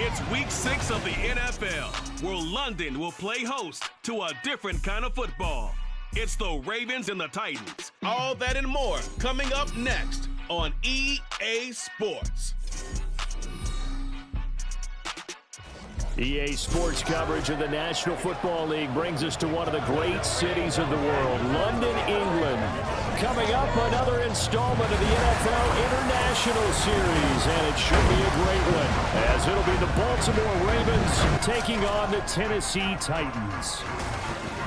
It's week 6 of the NFL, where London will play host to a different kind of football. It's the Ravens and the Titans. All that and more coming up next on EA Sports. EA Sports coverage of the National Football League brings us to one of the great cities of the world, London, England. Coming up, another installment of the NFL International Series, and it should be a great one, as it'll be the Baltimore Ravens taking on the Tennessee Titans.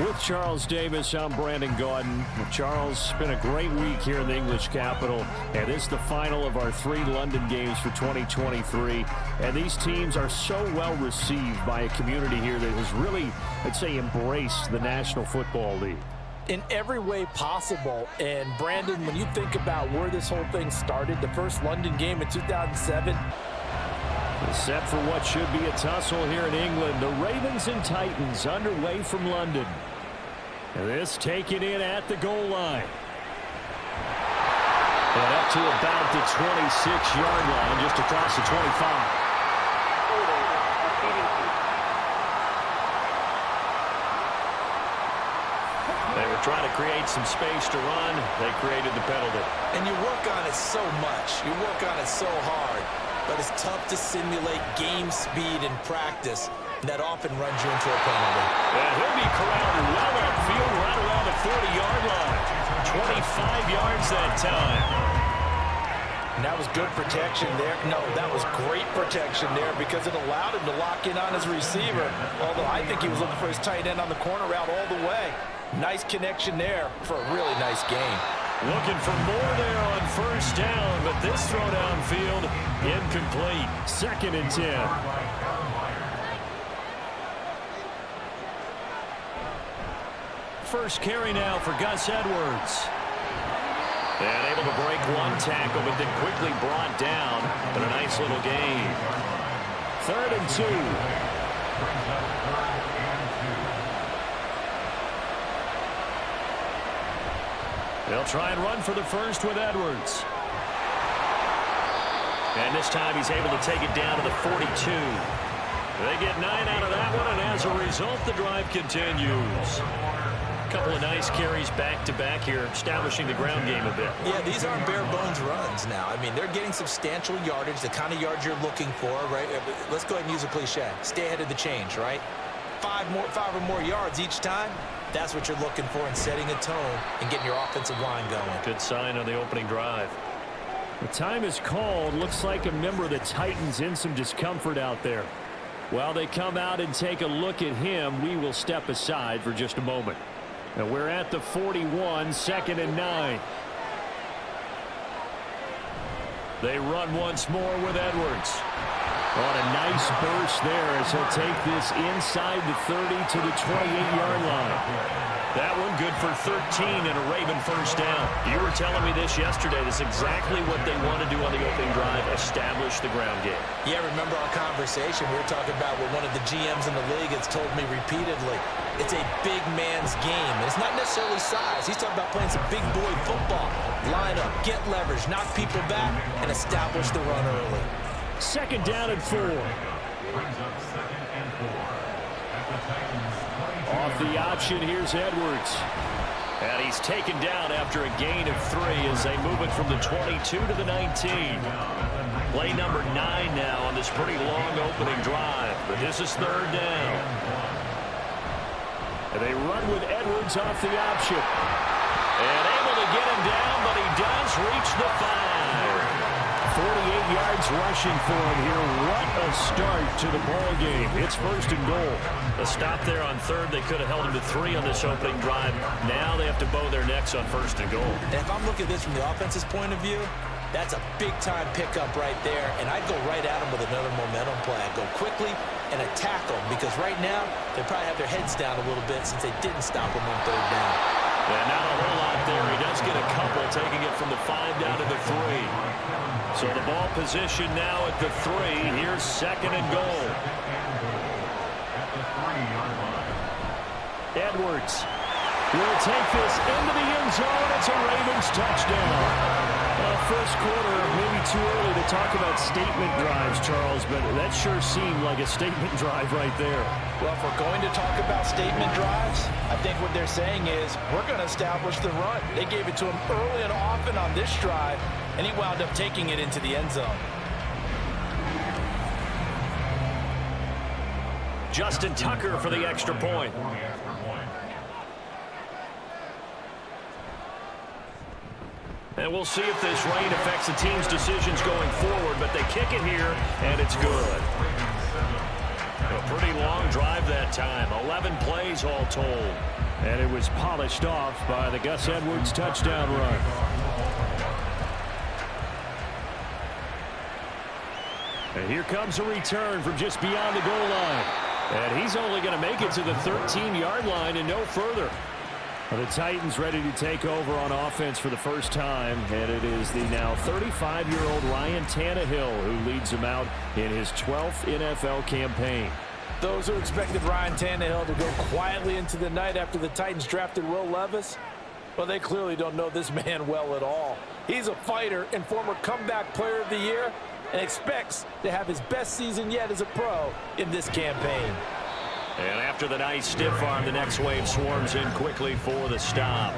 With Charles Davis, I'm Brandon Gaudin. Charles, it's been a great week here in the English capital, and it's the final of our 3 London games for 2023. And these teams are so well received by a community here that has really, I'd say, embraced the National Football League. In every way possible. And Brandon, when you think about where this whole thing started, the first London game in 2007. Set for what should be a tussle here in England. The Ravens and Titans underway from London. And this taken in at the goal line. And up to about the 26-yard line, just across the 25. They were trying to create some space to run. They created the penalty. And you work on it so much. You work on it so hard. But it's tough to simulate game speed in practice. That often runs you into a penalty. And he'll be corralled well upfield right around the 40-yard line. 25 yards that time. And that was good protection there. No, that was great protection there because it allowed him to lock in on his receiver. Although I think he was looking for his tight end on the corner route all the way. Nice connection there for a really nice game. Looking for more there on first down, but this throw downfield incomplete. 2nd and 10. First carry now for Gus Edwards. And able to break one tackle, but then quickly brought down. But a nice little gain. 3rd and 2. They'll try and run for the first with Edwards. And this time he's able to take it down to the 42. They get 9 out of that one, and as a result, the drive continues. A couple of nice carries back-to-back here, establishing the ground game a bit. Yeah, these aren't bare-bones runs now. I mean, they're getting substantial yardage, the kind of yards you're looking for, right? Let's go ahead and use a cliche. Stay ahead of the change, right? 5 or more yards each time. That's what you're looking for in setting a tone and getting your offensive line going. Good sign on the opening drive. The time is called. Looks like a member of the Titans in some discomfort out there. While they come out and take a look at him, we will step aside for just a moment. And we're at the 41, 2nd and 9. They run once more with Edwards. On a nice burst there as he'll take this inside the 30 to the 28-yard line. That one good for 13 and a Raven first down. You were telling me this yesterday. This is exactly what they want to do on the opening drive, establish the ground game. Yeah, remember our conversation. We were talking about what one of the GMs in the league has told me repeatedly. It's a big man's game. And it's not necessarily size. He's talking about playing some big boy football. Line up, get leverage, knock people back, and establish the run early. 2nd down and 4. Off the option, here's Edwards. And he's taken down after a gain of 3 as they move it from the 22 to the 19. Play number 9 now on this pretty long opening drive. But this is 3rd down. And they run with Edwards off the option. And able to get him down, but he does reach the 5. 48 yards rushing for him here. What a start to the ball game. It's 1st and goal. A stop there on 3rd. They could have held him to 3 on this opening drive. Now they have to bow their necks on 1st and goal. And if I'm looking at this from the offense's point of view, that's a big-time pickup right there. And I'd go right at him with another momentum play. I'd go quickly and attack them because right now they probably have their heads down a little bit since they didn't stop him on 3rd down. Yeah, not a whole lot there. He does get a couple, taking it from the 5 down to the 3. So the ball position now at the 3. Here's 2nd and goal. Edwards will take this into the end zone. It's a Ravens touchdown. First quarter, maybe too early to talk about statement drives, Charles, but that sure seemed like a statement drive right there. Well, if we're going to talk about statement drives, I think what they're saying is we're going to establish the run. They gave it to him early and often on this drive, and he wound up taking it into the end zone. Justin Tucker for the extra point. And we'll see if this rain affects the team's decisions going forward, but they kick it here, and it's good. A pretty long drive that time, 11 plays all told. And it was polished off by the Gus Edwards touchdown run. And here comes a return from just beyond the goal line. And he's only going to make it to the 13-yard line and no further. The Titans ready to take over on offense for the first time, and it is the now 35-year-old Ryan Tannehill who leads them out in his 12th NFL campaign. Those who expected Ryan Tannehill to go quietly into the night after the Titans drafted Will Levis, well, they clearly don't know this man well at all. He's a fighter and former comeback player of the year and expects to have his best season yet as a pro in this campaign. And after the nice stiff arm, the next wave swarms in quickly for the stop.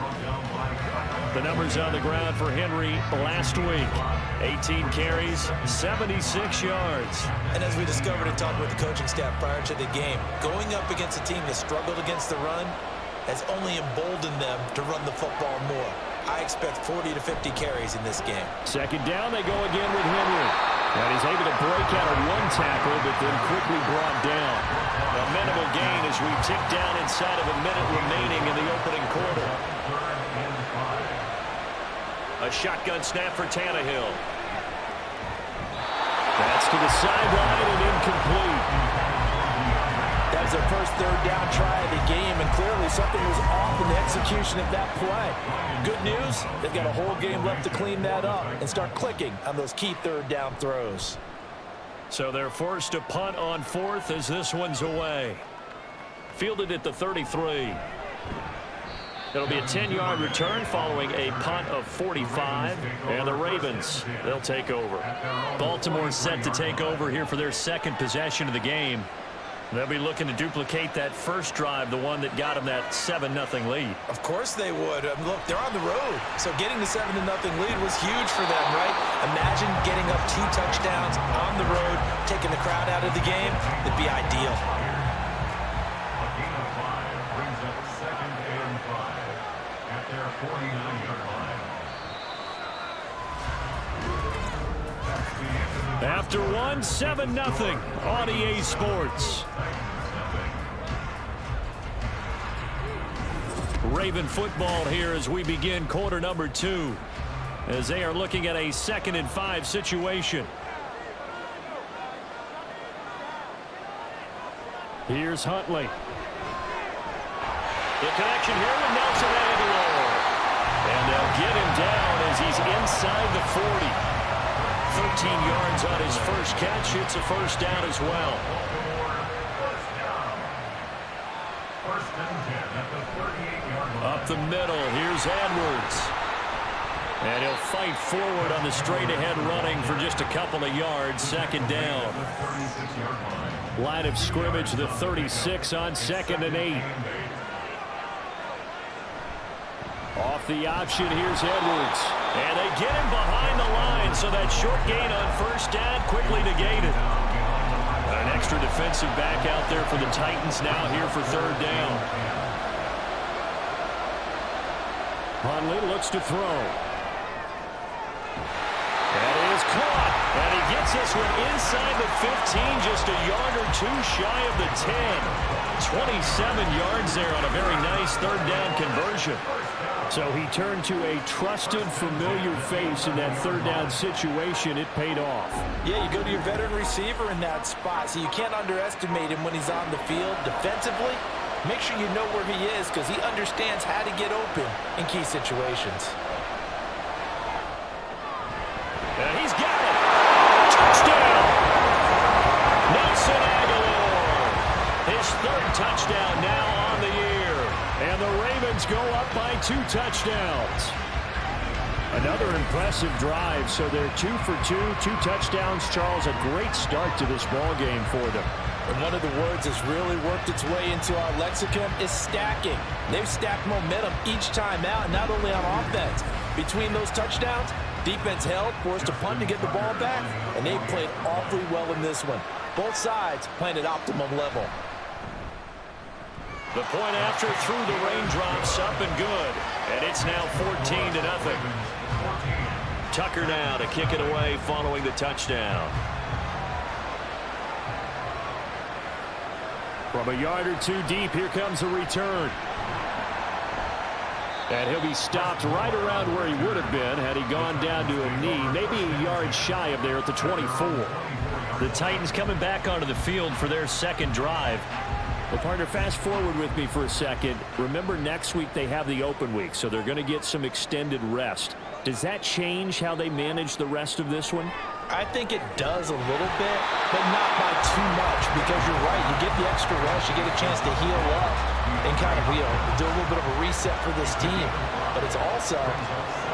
The numbers on the ground for Henry last week. 18 carries, 76 yards. And as we discovered in talking with the coaching staff prior to the game, going up against a team that struggled against the run has only emboldened them to run the football more. I expect 40 to 50 carries in this game. Second down, they go again with Henry. And he's able to break out of one tackle, but then quickly brought down. A minimal gain as we tick down inside of a minute remaining in the opening quarter. A shotgun snap for Tannehill. That's to the sideline and incomplete. That was their first third down try of the game, and clearly something was off in the execution of that play. Good news, they've got a whole game left to clean that up and start clicking on those key third down throws. So they're forced to punt on fourth as this one's away. Fielded at the 33. It'll be a 10-yard return following a punt of 45. And the Ravens, they'll take over. Baltimore set to take over here for their second possession of the game. They'll be looking to duplicate that first drive, the one that got them that 7-0 lead. Of course they would. Look, they're on the road, so getting the 7-0 lead was huge for them, right? Imagine getting up 2 touchdowns on the road, taking the crowd out of the game. It'd be ideal. After one, 7-0 on EA Sports. Raven football here as we begin quarter number 2, as they are looking at a 2nd and 5 situation. Here's Huntley. The connection here with Nelson Aguilar. And they'll get him down as he's inside the 40. 13 yards on his first catch. It's a first down as well. Up the middle, here's Edwards. And he'll fight forward on the straight-ahead running for just a couple of yards. Second down. Line of scrimmage, the 36 on 2nd and 8. Off the option, here's Edwards. And they get him behind the line, so that short gain on first down quickly negated. An extra defensive back out there for the Titans now here for third down. Huntley looks to throw. That is caught. And he gets this one inside the 15, just a yard or 2 shy of the 10. 27 yards there on a very nice third down conversion. So he turned to a trusted, familiar face in that third down situation. It paid off. Yeah, you go to your veteran receiver in that spot, so you can't underestimate him when he's on the field defensively. Make sure you know where he is because he understands how to get open in key situations. And he's got it. Touchdown! Nelson Aguilar. His third touchdown now on the year. And the Ravens go up by 2 touchdowns. Another impressive drive, so they're 2 for 2, 2 touchdowns. Charles, a great start to this ball game for them. And one of the words that's really worked its way into our lexicon is stacking. They've stacked momentum each time out, not only on offense. Between those touchdowns, defense held, forced a punt to get the ball back, and they played awfully well in this one. Both sides playing at optimum level. The point after through the raindrops, up and good. And it's now 14-0. Tucker now to kick it away following the touchdown. From a yard or two deep, here comes a return. And he'll be stopped right around where he would have been had he gone down to a knee, maybe a yard shy of there at the 24. The Titans coming back onto the field for their second drive. Well, partner, fast forward with me for a second. Remember, next week they have the open week, so they're going to get some extended rest. Does that change how they manage the rest of this one? I think it does a little bit, but not by too much, because you're right. You get the extra rest, you get a chance to heal up and kind of, do a little bit of a reset for this team. But it's also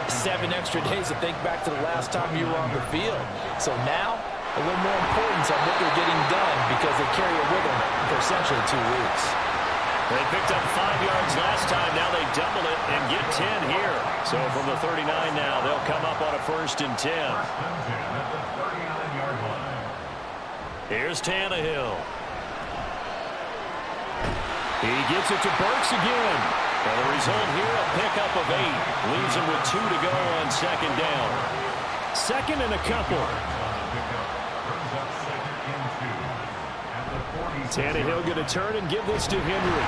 7 extra days to think back to the last time you were on the field. So now, a little more importance on what they're getting done because they carry it with them for essentially 2 weeks. They picked up 5 yards last time. Now they double it and get 10 here. So from the 39 now, they'll come up on a 1st and 10. Here's Tannehill. He gets it to Burks again. And the result here, a pickup of 8. Leaves him with 2 to go on 2nd down. 2nd and a couple. Tannehill going to turn and give this to Henry.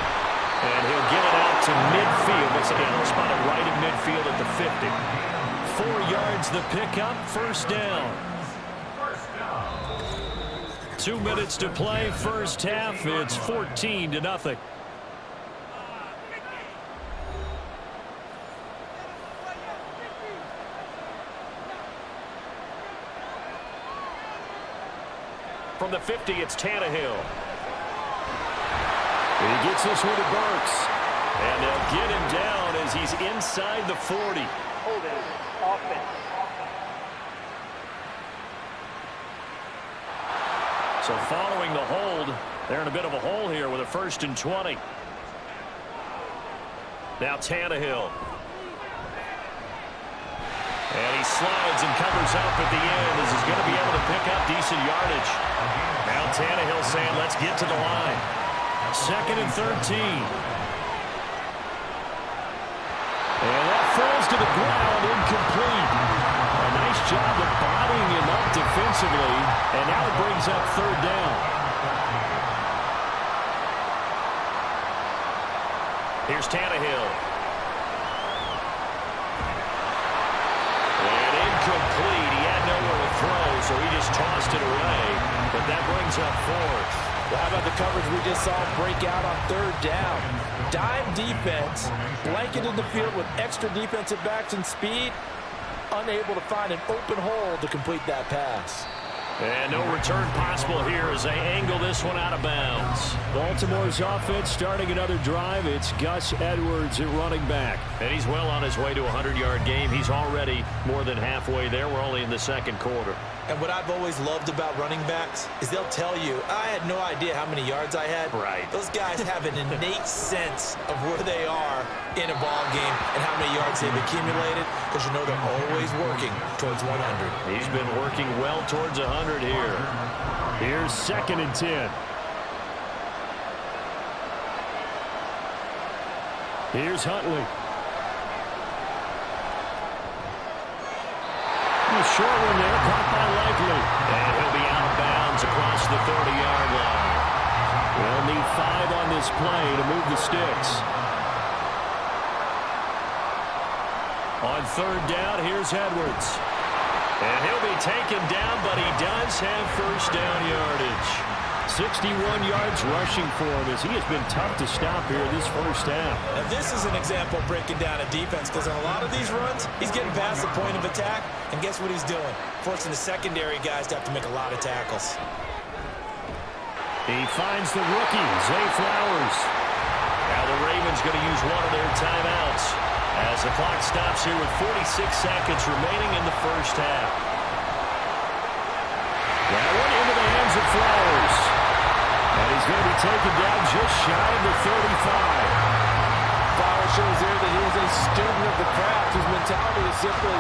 And he'll get it out to midfield. Once again, he'll spot it right in midfield at the 50. 4 yards the pickup, 1st down. 2 minutes to play, first half. It's 14-0. From the 50, it's Tannehill. He gets this one to Burks. And they'll get him down as he's inside the 40. Holding offense. So following the hold, they're in a bit of a hole here with a 1st and 20. Now Tannehill. And he slides and covers up at the end as he's going to be able to pick up decent yardage. Now Tannehill saying, let's get to the line. 2nd and 13. And that falls to the ground, incomplete. A nice job of bodying him up defensively, and now it brings up 3rd down. Here's Tannehill. And incomplete. He had nowhere to throw, so he just tossed it away. But that brings up 4th. Well, how about the coverage we just saw break out on 3rd down? Dime defense, blanketed the field with extra defensive backs and speed, unable to find an open hole to complete that pass. And no return possible here as they angle this one out of bounds. Baltimore's offense starting another drive. It's Gus Edwards at running back. And he's well on his way to a 100-yard game. He's already more than halfway there. We're only in the 2nd quarter. And what I've always loved about running backs is they'll tell you, I had no idea how many yards I had. Right. Those guys have an innate sense of where they are in a ball game and how many yards they've accumulated, because you know they're always working towards 100. He's been working well towards 100 here. Here's 2nd and 10. Here's Huntley. Short one there, caught by Likely. And he'll be out of bounds across the 30-yard line. They'll need 5 on this play to move the sticks. On 3rd down, here's Edwards. And he'll be taken down, but he does have 1st down yardage. 61 yards rushing for him as he has been tough to stop here this first half. Now this is an example of breaking down a defense, because on a lot of these runs, he's getting past the point of attack, and guess what he's doing? Forcing the secondary guys to have to make a lot of tackles. He finds the rookie, Zay Flowers. Now the Ravens going to use one of their timeouts As the clock stops here with 46 seconds remaining in the first half. That one into the hands of Flowers. And he's going to be taken down just shy of the 35. Flowers shows here that he is a student of the craft whose mentality is simply,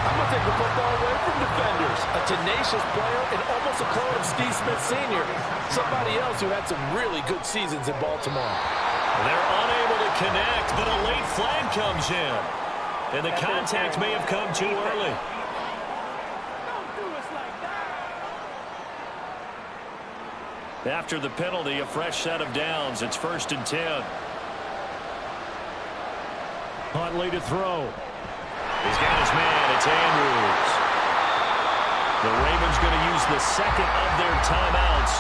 I'm going to take the football away from defenders. A tenacious player and almost a clone of Steve Smith Sr., somebody else who had some really good seasons in Baltimore. They're unable to connect, but a late flag comes in. And the contact may have come too early. After the penalty, a fresh set of downs. It's 1st and 10. Huntley to throw. He's got his man. It's Andrews. The Ravens going to use the second of their timeouts.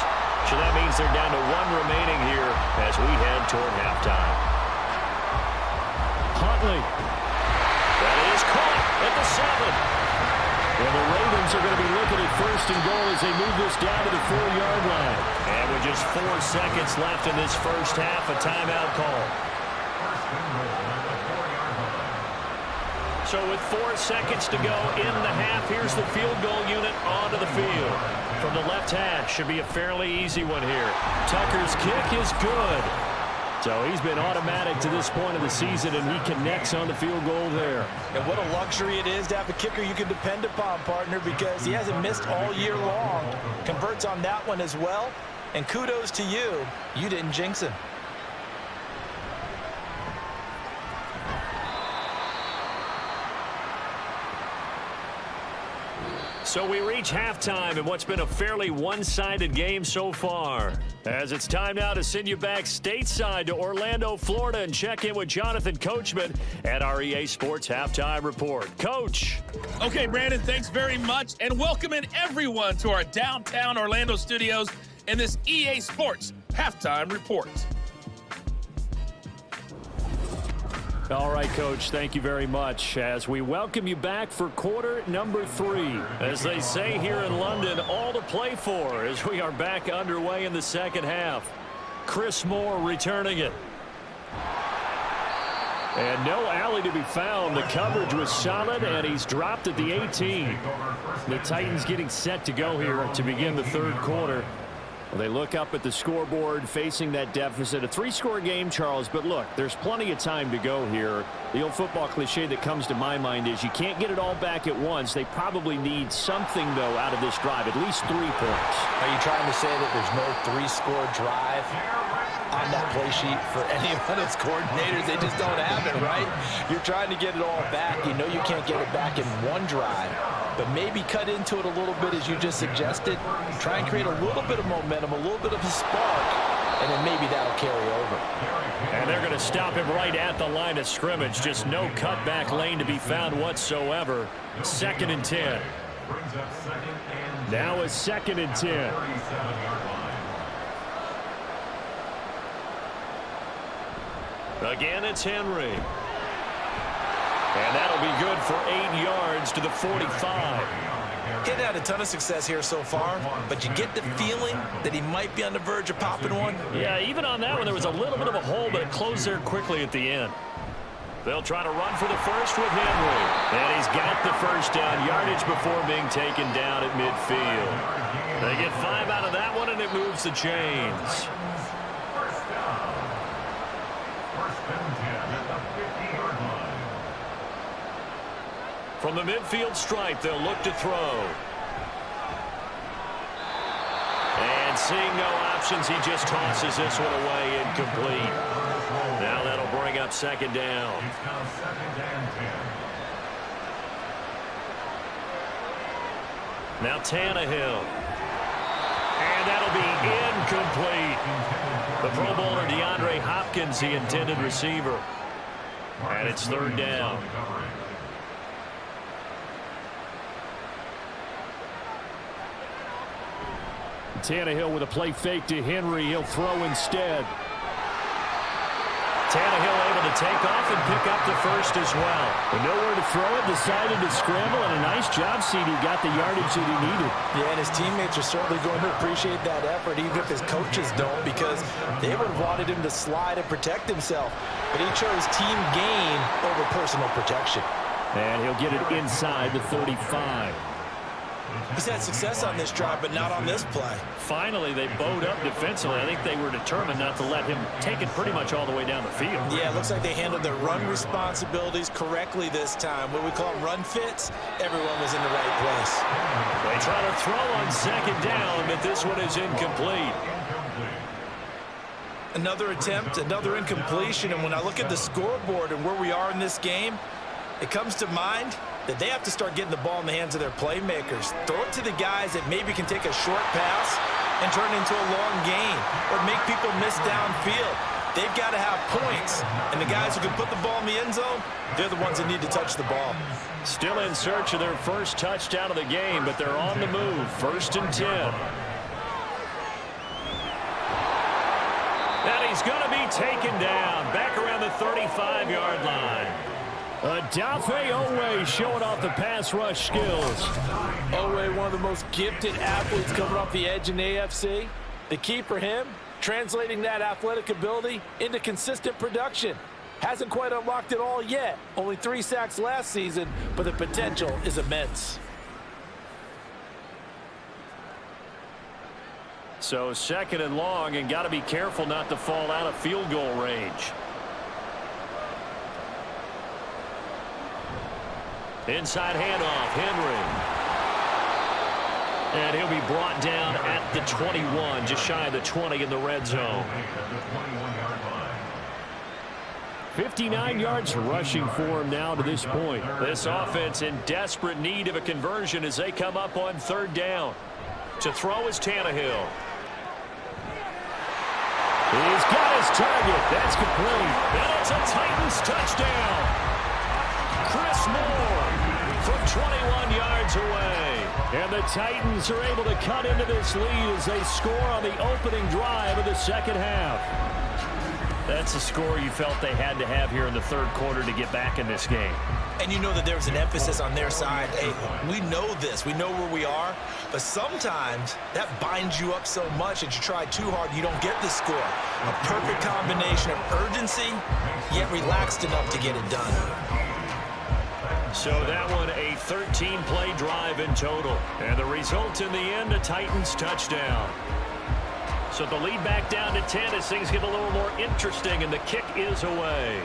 So that means they're down to 1 remaining here as we head toward halftime. Huntley. That is caught at the 7. And the Ravens are going to be looking at 1st and goal as they move this down to the 4-yard line. And with just 4 seconds left in this first half, a timeout call. So with 4 seconds to go in the half, here's the field goal unit onto the field. From the left hash, should be a fairly easy one here. Tucker's kick is good. So he's been automatic to this point of the season, and he connects on the field goal there. And what a luxury it is to have a kicker you can depend upon, partner, because he hasn't missed all year long. Converts on that one as well. And kudos to you. You didn't jinx him. So we reach halftime in what's been a fairly one-sided game so far. As it's time now to send you back stateside to Orlando, Florida, and check in with Jonathan Coachman at our EA Sports Halftime Report. Coach. Okay, Brandon, thanks very much, and welcome in everyone to our downtown Orlando studios in this EA Sports Halftime Report. All right, Coach, thank you very much as we welcome you back for quarter number 3. As they say here in London, all to play for as we are back underway in the second half. Chris Moore returning it. And no alley to be found. The coverage was solid, and he's dropped at the 18. The Titans getting set to go here to begin the third quarter. Well, they look up at the scoreboard facing that deficit. A 3-score game, Charles, but look, there's plenty of time to go here. The old football cliche that comes to my mind is you can't get it all back at once. They probably need something, though, out of this drive, at least 3 points. Are you trying to say that there's no 3-score drive on that play sheet for any of its coordinators? They just don't have it, right? You're trying to get it all back. You know you can't get it back in one drive, but maybe cut into it a little bit as you just suggested. Try and create a little bit of momentum, a little bit of a spark, and then maybe that'll carry over. And they're going to stop him right at the line of scrimmage. Just no cutback lane to be found whatsoever. 2nd and 10. Now a 2nd and 10. Again, it's Henry. And that'll be good for 8 yards to the 45. He hadn't had a ton of success here so far, but you get the feeling that he might be on the verge of popping one. Yeah, even on that one, there was a little bit of a hole, but it closed there quickly at the end. They'll try to run for the first with Henry. And he's got the first down yardage before being taken down at midfield. They get 5 out of that one, and it moves the chains. From the midfield stripe, they'll look to throw. And seeing no options, he just tosses this one away incomplete. Now that'll bring up 2nd down. Now Tannehill. And that'll be incomplete. The Pro Bowler DeAndre Hopkins, the intended receiver. And it's 3rd down. Tannehill with a play fake to Henry. He'll throw instead. Tannehill able to take off and pick up the first as well. But nowhere to throw it, decided to scramble, and a nice job, CD. Got the yardage that he needed. Yeah, and his teammates are certainly going to appreciate that effort, even if his coaches don't, because they would have wanted him to slide and protect himself. But he chose team gain over personal protection. And he'll get it inside the 35. He's had success on this drive, but not on this play. Finally, they bowed up defensively. I think they were determined not to let him take it pretty much all the way down the field. Yeah, it looks like they handled their run responsibilities correctly this time. What we call run fits, everyone was in the right place. They try to throw on second down, but this one is incomplete. Another attempt, another incompletion, and when I look at the scoreboard and where we are in this game, it comes to mind that they have to start getting the ball in the hands of their playmakers. Throw it to the guys that maybe can take a short pass and turn it into a long gain or make people miss downfield. They've got to have points, and the guys who can put the ball in the end zone, they're the ones that need to touch the ball. Still in search of their first touchdown of the game, but they're on the move. 1st and 10. And he's going to be taken down back around the 35-yard line. Adafe Owe showing off the pass rush skills. Owe, one of the most gifted athletes coming off the edge in the AFC. The key for him, translating that athletic ability into consistent production. Hasn't quite unlocked it all yet. Only 3 sacks last season, but the potential is immense. So 2nd and long, and got to be careful not to fall out of field goal range. Inside handoff, Henry. And he'll be brought down at the 21, just shy of the 20 in the red zone. 59 yards rushing for him now to this point. This offense in desperate need of a conversion as they come up on 3rd down. To throw is Tannehill. He's got his target. That's complete. And it's a Titans touchdown. Chris Moore from 21 yards away. And the Titans are able to cut into this lead as they score on the opening drive of the 2nd half. That's a score you felt they had to have here in the 3rd quarter to get back in this game. And you know that there's an emphasis on their side. Hey, we know this. We know where we are. But sometimes that binds you up so much that you try too hard, you don't get the score. A perfect combination of urgency, yet relaxed enough to get it done. So that one a 13-play drive in total. And the result in the end, a Titans touchdown. So the lead back down to 10 as things get a little more interesting, and the kick is away.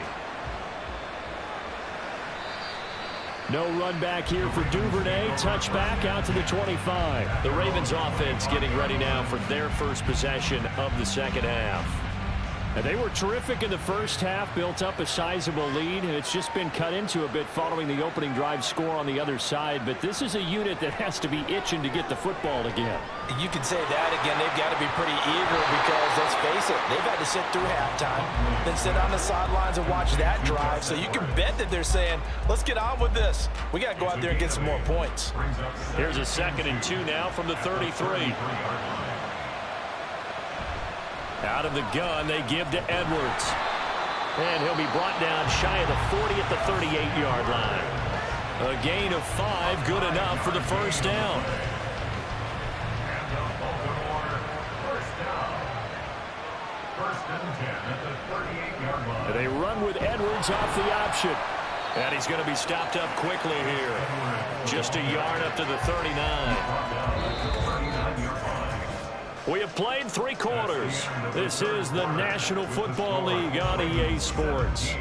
No run back here for Duvernay. Touchback out to the 25. The Ravens offense getting ready now for their first possession of the 2nd half. And they were terrific in the 1st half, built up a sizable lead, and it's just been cut into a bit following the opening drive score on the other side. But this is a unit that has to be itching to get the football again. You can say that again. They've got to be pretty eager because, let's face it, they've had to sit through halftime, then sit on the sidelines and watch that drive. So you can bet that they're saying, let's get on with this. We got to go out there and get some more points. Here's a 2nd and 2 now from the 33. Out of the gun, they give to Edwards. And he'll be brought down shy of the 40 at the 38-yard line. A gain of 5, good enough for the 1st down. They run with Edwards off the option. And he's going to be stopped up quickly here. Just a yard up to the 39. We have played 3 quarters. This is the National Football League on EA Sports.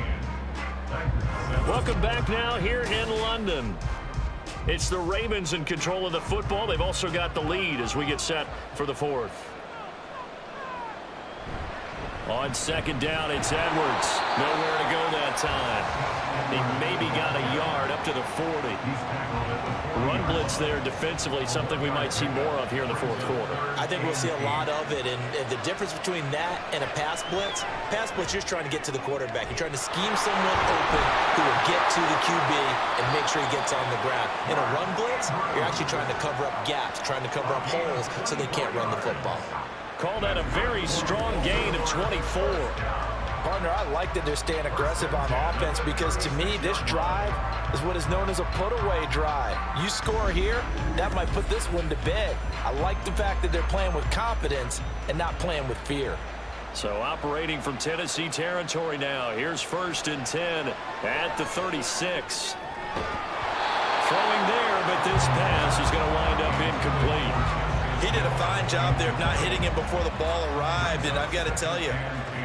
Welcome back now here in London. It's the Ravens in control of the football. They've also got the lead as we get set for the 4th. On 2nd down, it's Edwards. Nowhere to go that time. He maybe got a yard up to the 40. Run blitz there defensively, something we might see more of here in the 4th quarter. I think we'll see a lot of it, and the difference between that and a pass blitz, you're just trying to get to the quarterback. You're trying to scheme someone open who will get to the QB and make sure he gets on the ground. In a run blitz, you're actually trying to cover up gaps, trying to cover up holes so they can't run the football. Call that a very strong gain of 24. Partner, I like that they're staying aggressive on offense because to me, this drive is what is known as a put-away drive. You score here, that might put this one to bed. I like the fact that they're playing with confidence and not playing with fear. So operating from Tennessee territory now. Here's 1st and 10 at the 36. Throwing there, but this pass is going to wind up incomplete. He did a fine job there of not hitting him before the ball arrived, and I've got to tell you,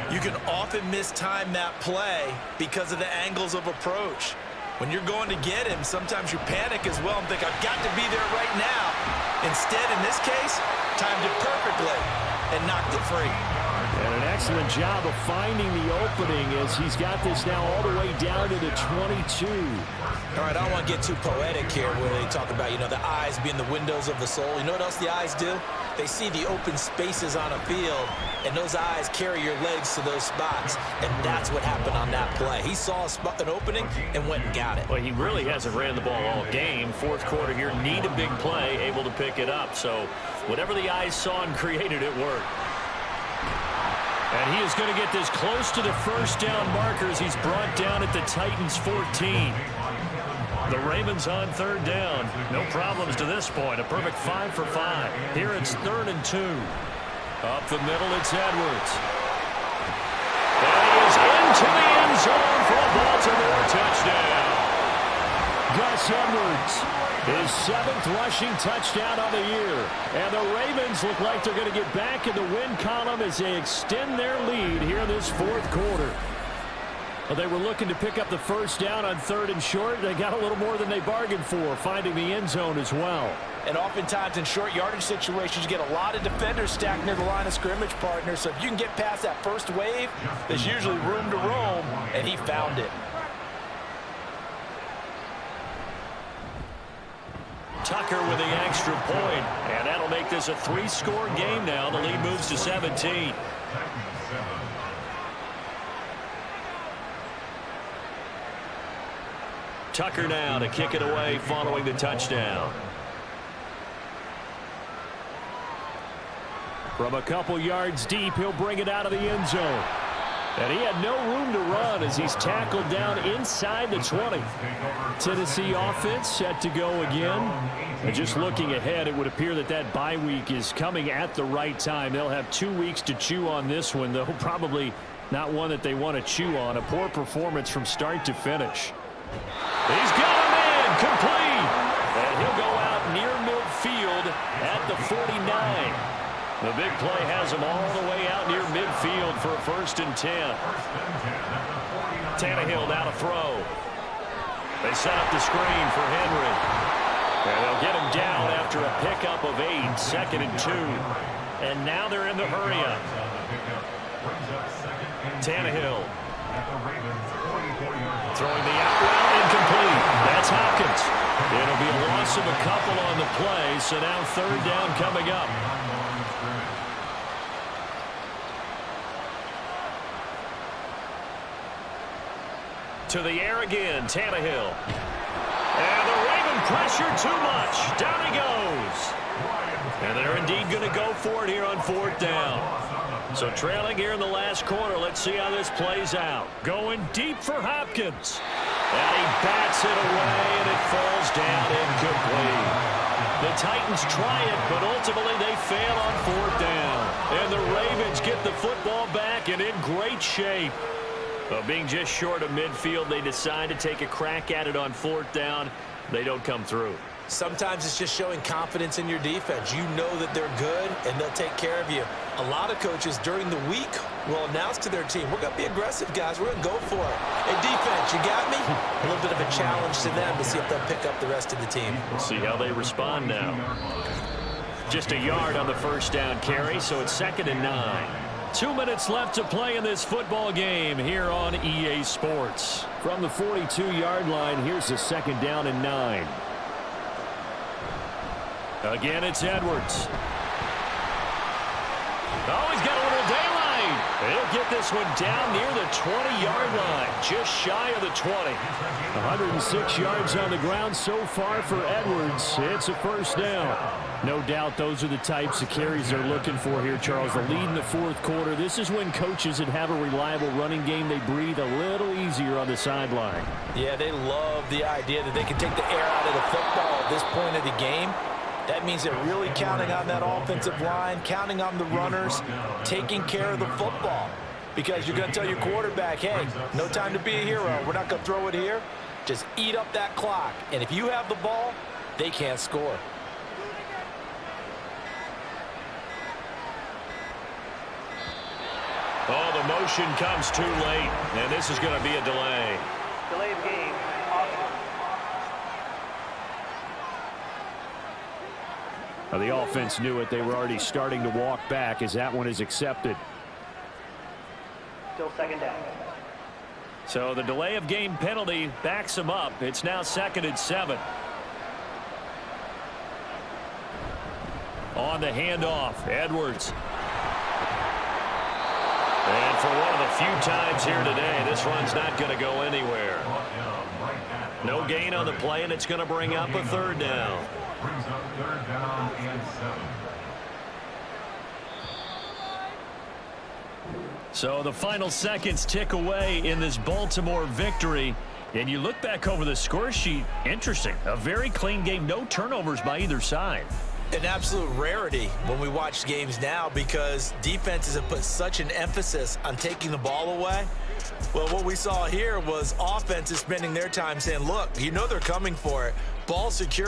you can often mistime that play because of the angles of approach. When you're going to get him, sometimes you panic as well and think, I've got to be there right now. Instead, in this case, timed it perfectly and knocked it free. And an excellent job of finding the opening as he's got this now all the way down to the 22. All right, I don't want to get too poetic here where they talk about, the eyes being the windows of the soul. You know what else the eyes do? They see the open spaces on a field, and those eyes carry your legs to those spots, and that's what happened on that play. He saw an opening and went and got it. Well, he really hasn't ran the ball all game. 4th quarter here, need a big play, able to pick it up. So whatever the eyes saw and created, it worked. And he is going to get this close to the first down markers. He's brought down at the Titans 14. The Ravens on 3rd down. No problems to this point. A perfect 5 for 5. Here it's 3rd and 2. Up the middle, it's Edwards. And he is into the end zone for a Baltimore touchdown. Gus Edwards, his 7th rushing touchdown on the year. And the Ravens look like they're going to get back in the win column as they extend their lead here in this 4th quarter. Well, they were looking to pick up the first down on 3rd and short. They got a little more than they bargained for, finding the end zone as well. And oftentimes in short yardage situations, you get a lot of defenders stacked near the line of scrimmage, partner. So if you can get past that first wave, there's usually room to roam, and he found it. Tucker with the extra point, and that'll make this a 3-score game now. The lead moves to 17. Tucker now to kick it away following the touchdown. From a couple yards deep, he'll bring it out of the end zone. And he had no room to run as he's tackled down inside the 20. Tennessee offense set to go again. And just looking ahead, it would appear that that bye week is coming at the right time. They'll have 2 weeks to chew on this one, though probably not one that they want to chew on. A poor performance from start to finish. He's got a man complete. And he'll go out near midfield at the 49. The big play has him all the way out near midfield for a 1st and 10. Tannehill now to throw. They set up the screen for Henry. And they'll get him down after a pickup of 8, 2nd and 2. And now they're in the hurry-up. Tannehill. Throwing the out route, incomplete. That's Hopkins. It'll be a loss of a couple on the play, so now 3rd down coming up. To the air again, Tannehill. And the Raven pressure too much. Down he goes. And they're indeed going to go for it here on 4th down. So trailing here in the last quarter. Let's see how this plays out. Going deep for Hopkins. And he bats it away, and it falls down incomplete. The Titans try it, but ultimately they fail on 4th down. And the Ravens get the football back and in great shape. Being just short of midfield, they decide to take a crack at it on 4th down. They don't come through. Sometimes it's just showing confidence in your defense. You know that they're good, and they'll take care of you. A lot of coaches during the week will announce to their team, we're going to be aggressive, guys. We're going to go for it. Hey, defense, you got me? A little bit of a challenge to them to see if they'll pick up the rest of the team. We'll see how they respond now. Just a yard on the first down carry, so it's 2nd and 9. 2 minutes left to play in this football game here on EA Sports. From the 42-yard line, here's a 2nd down and 9. Again, it's Edwards. Oh, he's got a little daylight. They'll get this one down near the 20-yard line, just shy of the 20. 106 yards on the ground so far for Edwards. It's a first down. No doubt those are the types of carries they're looking for here, Charles. The lead in the fourth quarter. This is when coaches that have a reliable running game, they breathe a little easier on the sideline. Yeah, they love the idea that they can take the air out of the football at this point of the game. That means they're really counting on that offensive line, counting on the runners, taking care of the football. Because you're going to tell your quarterback, hey, no time to be a hero. We're not going to throw it here. Just eat up that clock. And if you have the ball, they can't score. Oh, the motion comes too late, and this is going to be a delay. Delay of game, offense. Well, the offense knew it. They were already starting to walk back as that one is accepted. Still second down. So the delay of game penalty backs them up. It's now 2nd and 7. On the handoff, Edwards. And for one of the few times here today, this run's not going to go anywhere. No gain on the play, and it's going to bring up a 3rd down. Brings up 3rd down and 7. So the final seconds tick away in this Baltimore victory. And you look back over the score sheet, interesting. A very clean game, no turnovers by either side. An absolute rarity when we watch games now because defenses have put such an emphasis on taking the ball away. Well, what we saw here was offenses spending their time saying, look, you know they're coming for it. Ball security.